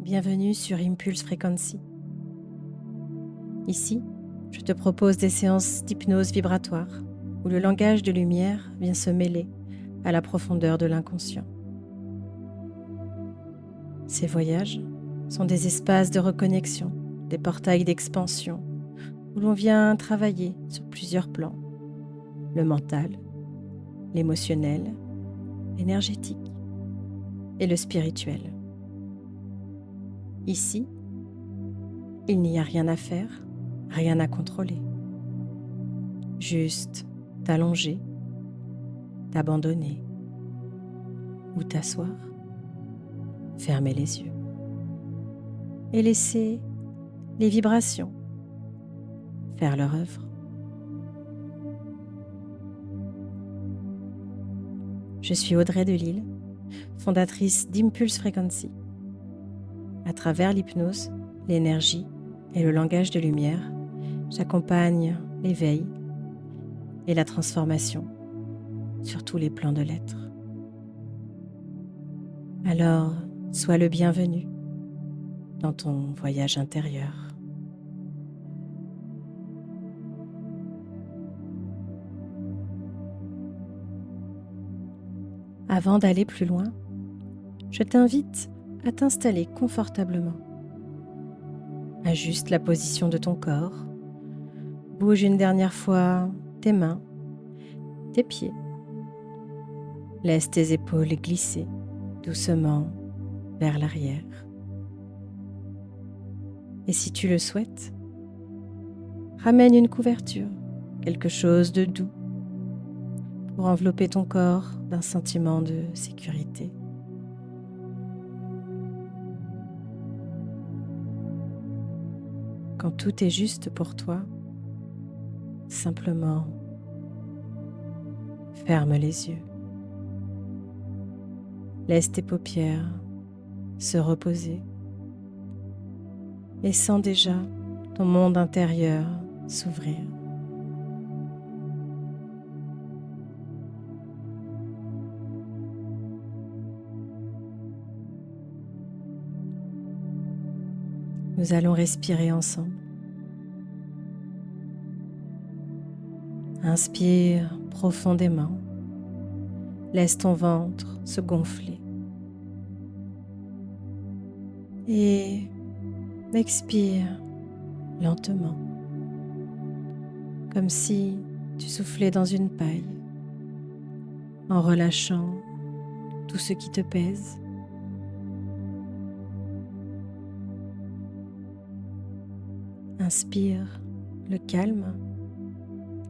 bienvenue sur Impulse Frequency. Ici, je te propose des séances d'hypnose vibratoire où le langage de lumière vient se mêler à la profondeur de l'inconscient. Ces voyages sont des espaces de reconnexion, des portails d'expansion où l'on vient travailler sur plusieurs plans: le mental, l'émotionnel, l'énergétique et le spirituel. Ici, il n'y a rien à faire, rien à contrôler. Juste t'allonger, t'abandonner ou t'asseoir, fermer les yeux et laisser les vibrations faire leur œuvre. Je suis Audrey Delille, fondatrice d'Impulse Frequency. À travers l'hypnose, l'énergie et le langage de lumière, j'accompagne l'éveil et la transformation sur tous les plans de l'être. Alors, sois le bienvenu dans ton voyage intérieur. Avant d'aller plus loin, je t'invite à t'installer confortablement. Ajuste la position de ton corps. Bouge une dernière fois tes mains, tes pieds. Laisse tes épaules glisser doucement vers l'arrière. Et si tu le souhaites, ramène une couverture, quelque chose de doux, pour envelopper ton corps d'un sentiment de sécurité. Quand tout est juste pour toi, simplement ferme les yeux. Laisse tes paupières se reposer et sens déjà ton monde intérieur s'ouvrir. Nous allons respirer ensemble. Inspire profondément. Laisse ton ventre se gonfler. Et expire lentement, comme si tu soufflais dans une paille, en relâchant tout ce qui te pèse. Inspire le calme,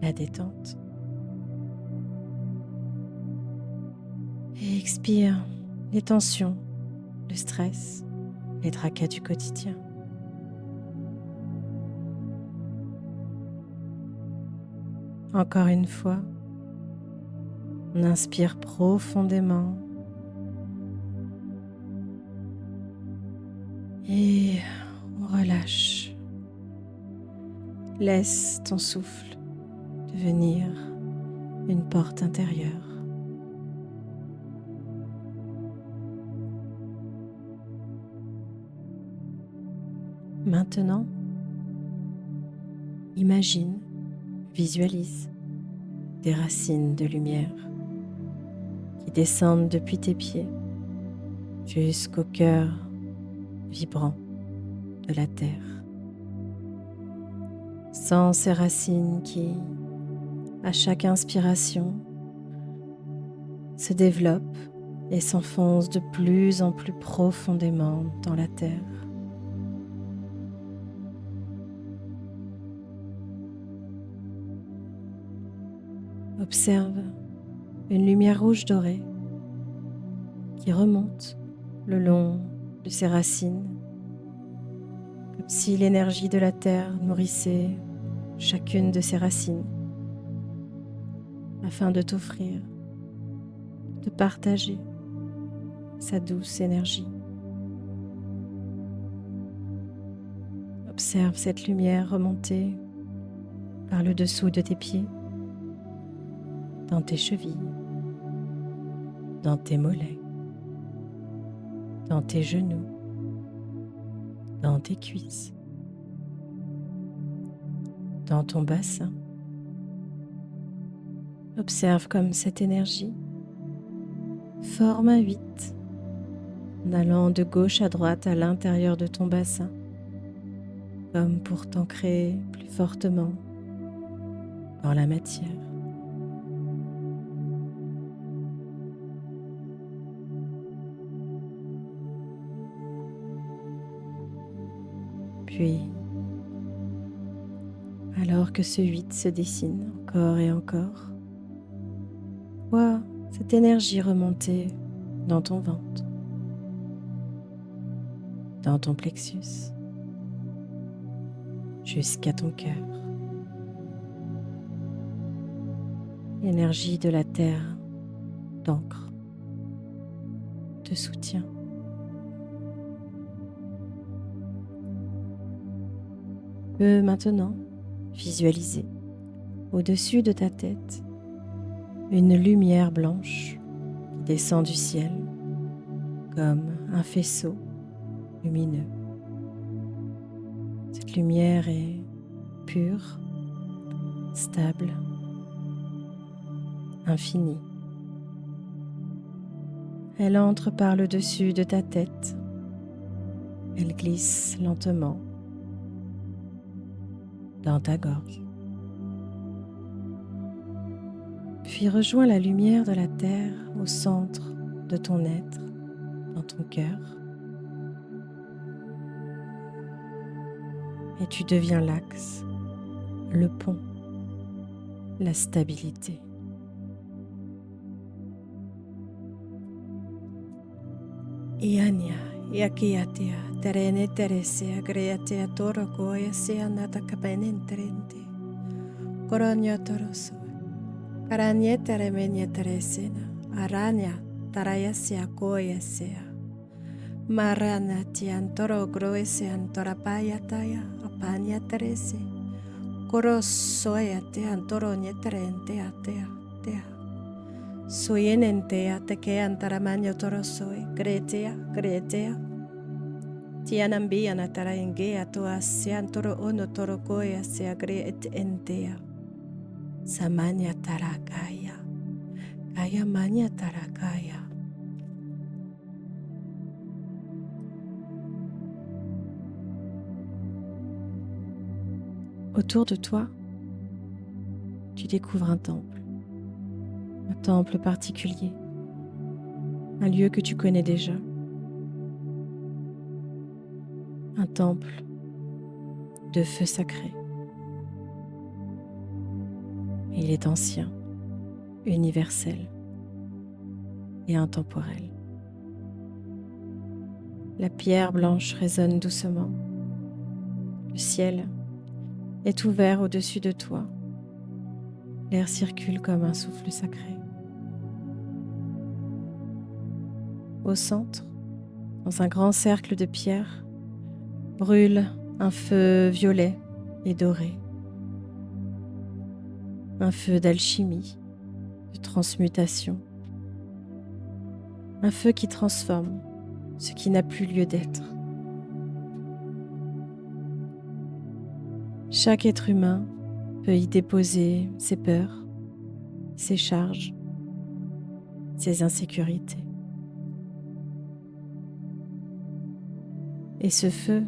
la détente. Et expire les tensions, le stress, les tracas du quotidien. Encore une fois, on inspire profondément et on relâche. Laisse ton souffle devenir une porte intérieure. Maintenant, imagine, visualise des racines de lumière qui descendent depuis tes pieds jusqu'au cœur vibrant de la terre. Sens ces racines qui, à chaque inspiration, se développent et s'enfoncent de plus en plus profondément dans la terre. Observe une lumière rouge dorée qui remonte le long de ses racines, comme si l'énergie de la terre nourrissait chacune de ses racines, afin de t'offrir, de partager sa douce énergie. Observe cette lumière remonter par le dessous de tes pieds, dans tes chevilles, dans tes mollets, dans tes genoux, dans tes cuisses, dans ton bassin. Observe comme cette énergie forme un 8 en allant de gauche à droite à l'intérieur de ton bassin, comme pour t'ancrer plus fortement dans la matière. Puis, alors que ce 8 se dessine encore et encore, vois cette énergie remonter dans ton ventre, dans ton plexus, jusqu'à ton cœur. L'énergie de la terre t'ancre, te soutient. Tu peux maintenant visualiser au-dessus de ta tête une lumière blanche qui descend du ciel comme un faisceau lumineux. Cette lumière est pure, stable, infinie. Elle entre par le dessus de ta tête. Elle glisse lentement dans ta gorge. Puis rejoins la lumière de la terre au centre de ton être, dans ton cœur. Et tu deviens l'axe, le pont, la stabilité. Iania, iakiatia, terene teresea, greatea toro goya sea nata kapenentrente. Coronio toroso. Karanye teremenia teresena, aranya, tarayasea goyasea. Marana tian toro groesean torapaya taya, apanya terese. Korosoya tean toro nieterente atea, tea. Soyenentea te que antaramaño toro soy, gretea, gretea. Tianambia natara engea toa sean toro ono toro goya sea greet entea. Samanya tarakaya, kaya manya tarakaya. Autour de toi, tu découvres un temple particulier, un lieu que tu connais déjà, un temple de feu sacré. Il est ancien, universel et intemporel. La pierre blanche résonne doucement. Le ciel est ouvert au-dessus de toi. L'air circule comme un souffle sacré. Au centre, dans un grand cercle de pierre, brûle un feu violet et doré. Un feu d'alchimie, de transmutation. Un feu qui transforme ce qui n'a plus lieu d'être. Chaque être humain peut y déposer ses peurs, ses charges, ses insécurités. Et ce feu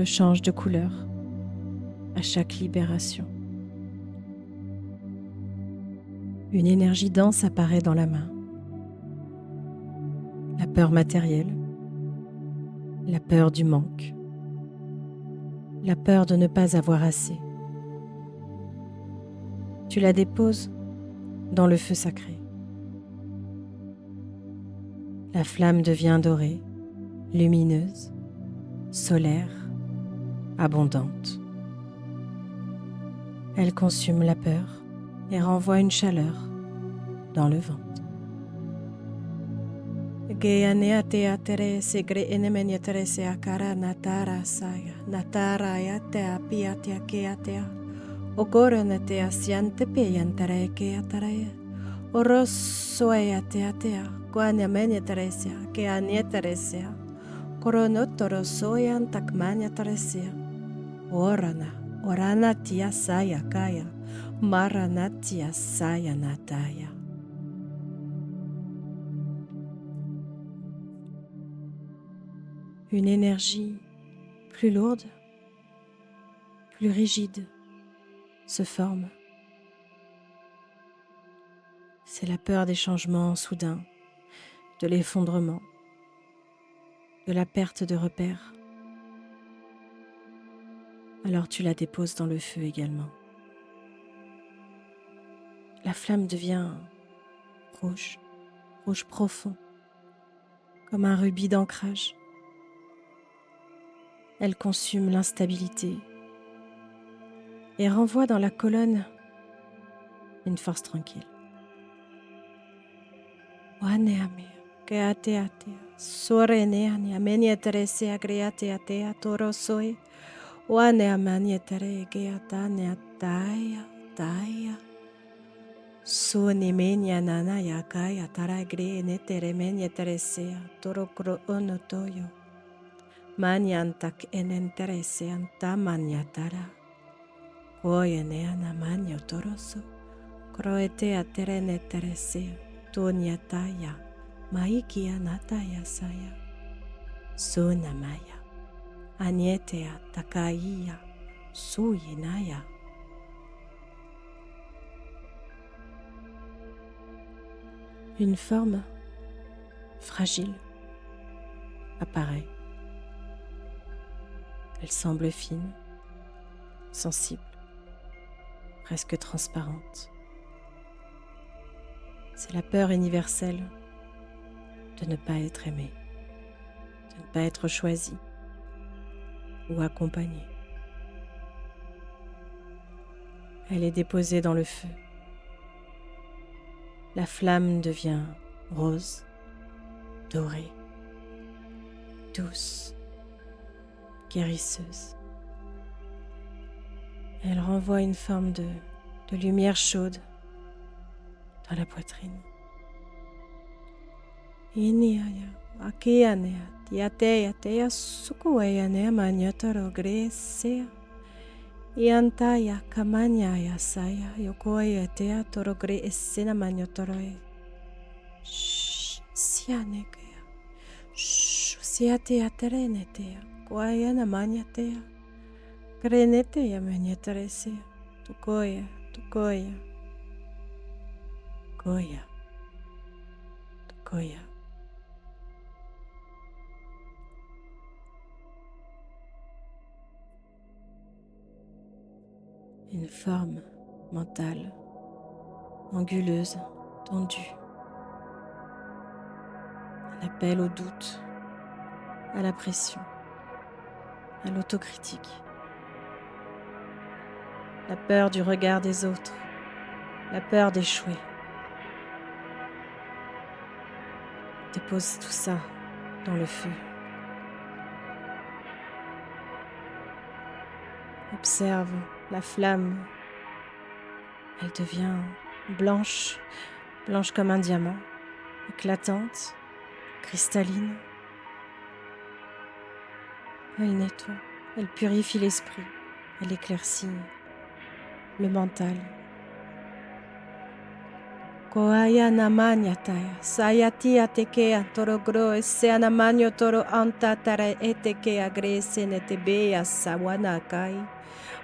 change de couleur à chaque libération. Une énergie dense apparaît dans la main. La peur matérielle, la peur du manque, la peur de ne pas avoir assez. Tu la déposes dans le feu sacré. La flamme devient dorée, lumineuse, solaire, abondante. Elle consume la peur et renvoie une chaleur dans le ventre. Geanea tea tere segre enemenia terese akara natara saya natara ya tea piatia keatea ogorona tea siante peyantere keataraya oros soya tea tea guania menia teresia keania teresia Koronotoro soyan takmanya taresia. Orana, oranatia saya kaya. Maranatia saya nataya. Une énergie plus lourde, plus rigide se forme. C'est la peur des changements soudains, de l'effondrement, de la perte de repères. Alors tu la déposes dans le feu également. La flamme devient rouge, rouge profond, comme un rubis d'ancrage. Elle consume l'instabilité et renvoie dans la colonne une force tranquille. Waneamea, keateatea, soreneania, menieteresea, createatea, torosoe, waneamanietare, keataneataia, taia. Sonemenia nanaya kaya taragre netere menieteresea, torocro onotoyo. Maniantak enenteresean tamaniatara. Koyeneana manio toroso, croetea tereneteresea. Tonyataya, maikia nataya saya, sonamaya, anietea takaiya, suyinaya. Une forme fragile apparaît. Elle semble fine, sensible, presque transparente. C'est la peur universelle de ne pas être aimé, de ne pas être choisi ou accompagné. Elle est déposée dans le feu. La flamme devient rose, dorée, douce, guérisseuse. Elle renvoie une forme de lumière chaude dans la poitrine. Iniaya, akianea, tiatea, tea sukueyanea maniotoro gresea. Iantaya, kamanyaya saya, yokoya tea toro gre esena maniotoroe. Sianekea, siatea terenetea, koayana maniatea. Grenetea manietaresea, tukoya, tukoya. Koya, tukoya. Une forme mentale, anguleuse, tendue. Un appel au doute, à la pression, à l'autocritique. La peur du regard des autres, la peur d'échouer. Dépose tout ça dans le feu. Observe la flamme. Elle devient blanche, blanche comme un diamant, éclatante, cristalline. Elle nettoie, elle purifie l'esprit, elle éclaircit le mental. Koaya namanyataya, sayatia tekea toro gro eseana manio toro antatara etekea grese netebea sawanakai.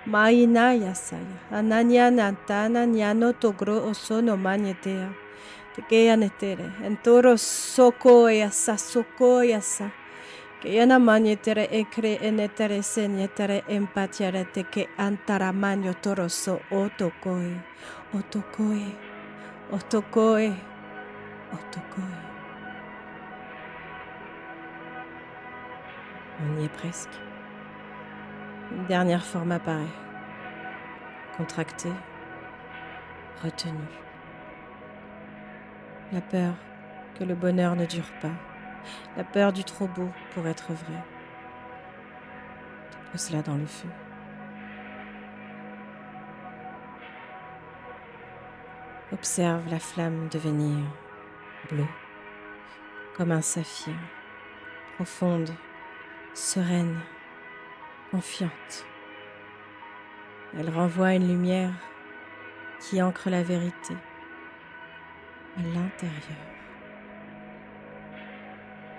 Mainaya saya, ananyana antana nyano togro osono manyetea. Tekea netere, entoro sokoya sa sokoya sa. Keana manyetere ekre enetere senyetere empatiare teke antaramanyo toro so otokoe, otokoe, otokoe, otokoe. On y est presque. Une dernière forme apparaît. Contractée, retenue. La peur que le bonheur ne dure pas. La peur du trop beau pour être vrai. Dépose-la dans le feu. Observe la flamme devenir bleue, comme un saphir, profonde sereine, confiante. Elle renvoie une lumière qui ancre la vérité à l'intérieur.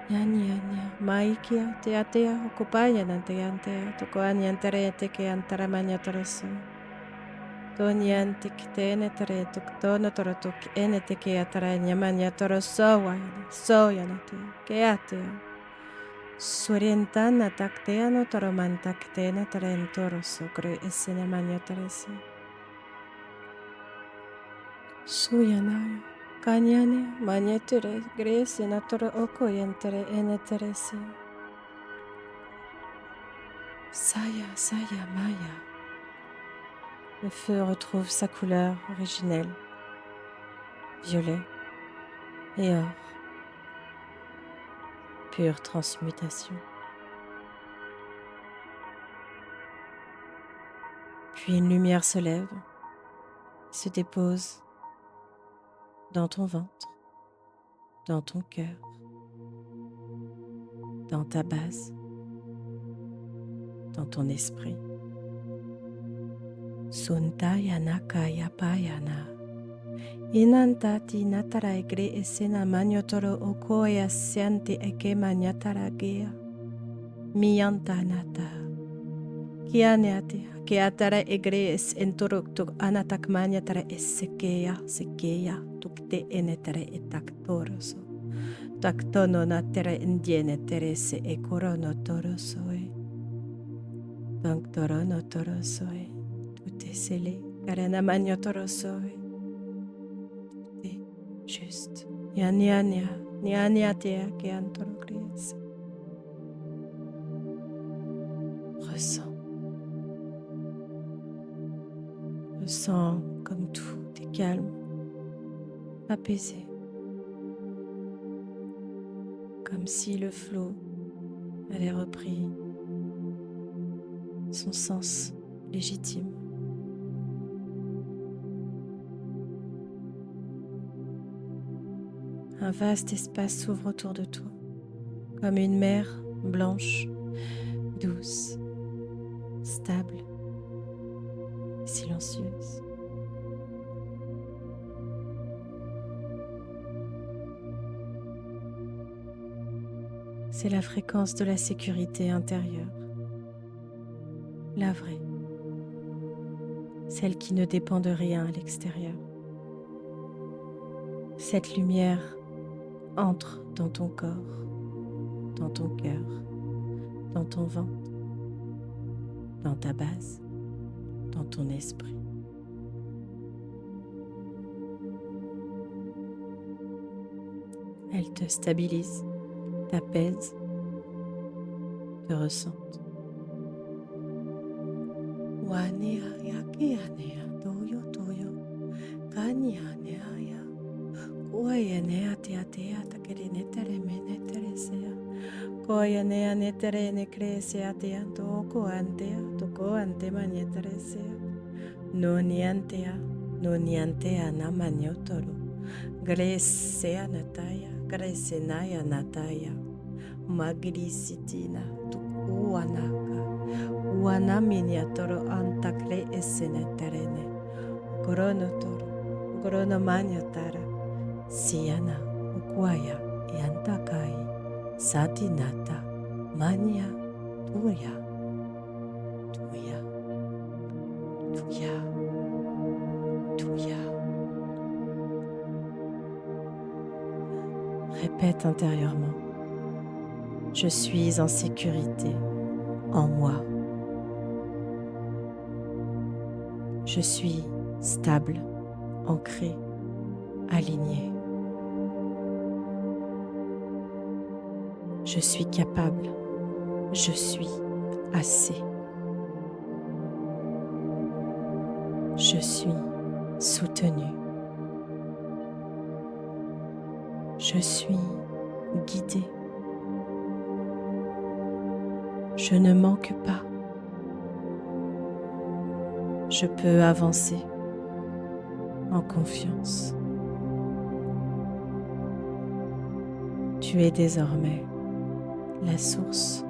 Nyanya, maikia, teatea, okupaya nanteantea, tokoaniantere teke antaramanya toroso. Toniantik tenetere toktono torotok eneteke ataranyamanya toroso, soyanate, keatea. Sorientana takteano toromantaktena tarentoroso, cre esenemanya terese. Suyanaya. Kanyane, magnetere, grese, natoro okoyentere, eneterese. Saya, saya, maya. Le feu retrouve sa couleur originelle, violet et or. Pure transmutation. Puis une lumière se lève, se dépose dans ton ventre, dans ton cœur, dans ta base, dans ton esprit. Suntayana kaya payana. Inantati natara egre esena manyotoro okoya siante eke manyatara gea. Miyanta nata. Kianeate keatara egre es entorok anatak manyatara esekeya sekeya tukte enetere etaktoroso. Taktono natere indiene terese e corono torosoe. Donc torono torosoe. Tout est scellé. Karana magno torosoe. Tout est juste. Yanyanya. Nyanyatea ke antorokres. Ressens. Ressens comme tout est calme, apaisé. Comme si le flot avait repris son sens légitime. Un vaste espace s'ouvre autour de toi, comme une mer blanche, douce, stable, silencieuse. C'est la fréquence de la sécurité intérieure, la vraie, celle qui ne dépend de rien à l'extérieur. Cette lumière entre dans ton corps, dans ton cœur, dans ton ventre, dans ta base, dans ton esprit. Elle te stabilise, t'apaise, te ressente. Wania yakianea toyo toyo, kanianea ya, kuayanea teatea takerene tereme neteresea, koyanea netere necresea teanto koantea, toko ante manieteresea, no niantea namaniotoro, gresea nataya, gresenaya nataya, magrisitina tukuanaka, uanaminiatoro antakle esene terene, koronotoro, koronomaniotara, siana, ukwaya, yantakai, satinata, mania, tuya, tuya, tuya, tuya. Répète intérieurement. Je suis en sécurité en moi. Je suis stable, ancré, aligné. Je suis capable. Je suis assez. Je suis soutenu. Je suis guidé. Je ne manque pas. Je peux avancer en confiance. Tu es désormais la source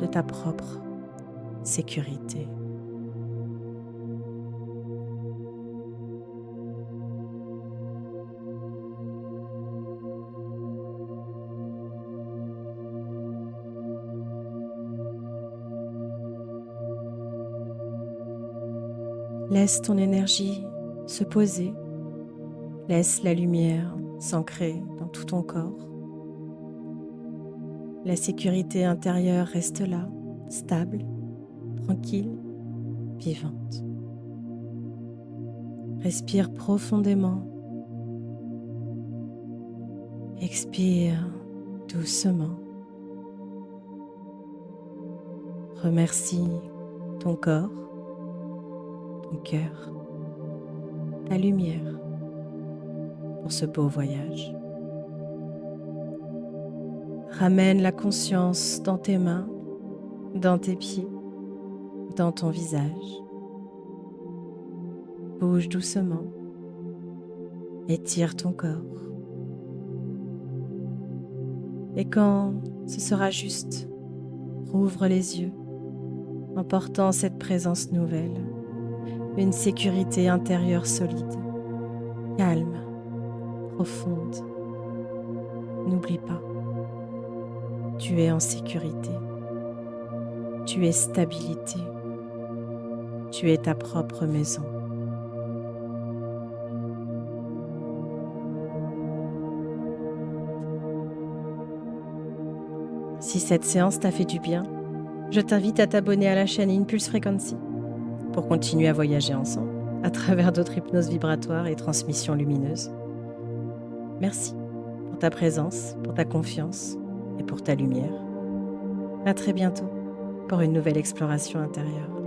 de ta propre sécurité. Laisse ton énergie se poser, laisse la lumière s'ancrer dans tout ton corps. La sécurité intérieure reste là, stable, tranquille, vivante. Respire profondément. Expire doucement. Remercie ton corps, ton cœur, ta lumière pour ce beau voyage. Ramène la conscience dans tes mains, dans tes pieds, dans ton visage. Bouge doucement, étire ton corps. Et quand ce sera juste, rouvre les yeux en portant cette présence nouvelle, une sécurité intérieure solide, calme, profonde. N'oublie pas, tu es en sécurité, tu es stabilité, tu es ta propre maison. Si cette séance t'a fait du bien, je t'invite à t'abonner à la chaîne Impulse Frequency pour continuer à voyager ensemble à travers d'autres hypnoses vibratoires et transmissions lumineuses. Merci pour ta présence, pour ta confiance et pour ta lumière. À très bientôt pour une nouvelle exploration intérieure.